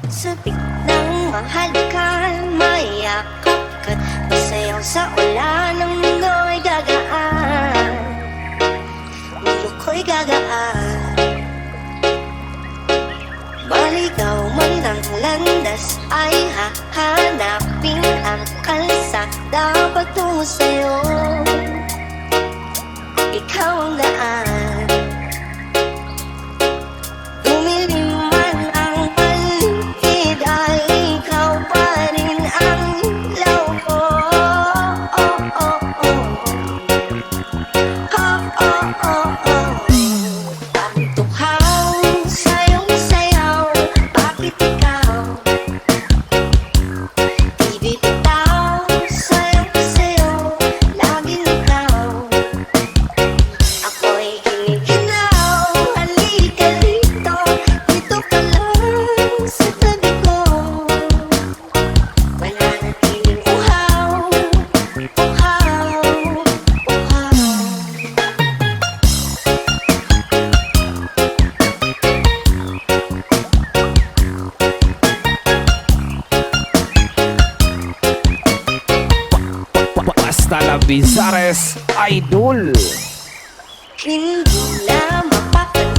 Sabik ng mahalikan, mayakap ka't masayaw sa ulan. Ang mundo'y gagaan, mundo ko'y gagaan. Maligaw man ng landas ay hahanapin ang kalsada patungo sa'yo. Ikaw ang daan, dumilim man ang paligid ay ikaw pa rin ang ilaw ko. Oh, oh, oh. Oh, oh, oh, oh. Ang tuhaw sa'yong sayaw, bakit ikaw di bitaw? Sa'yong sayaw, laging ikaw. Ako'y giniginaw, halika dito, dito ka lang sa tabi ko. Mananatiling uhaw, uhaw, uhaw. Basta la Bizares Idol. Hindi na mapapag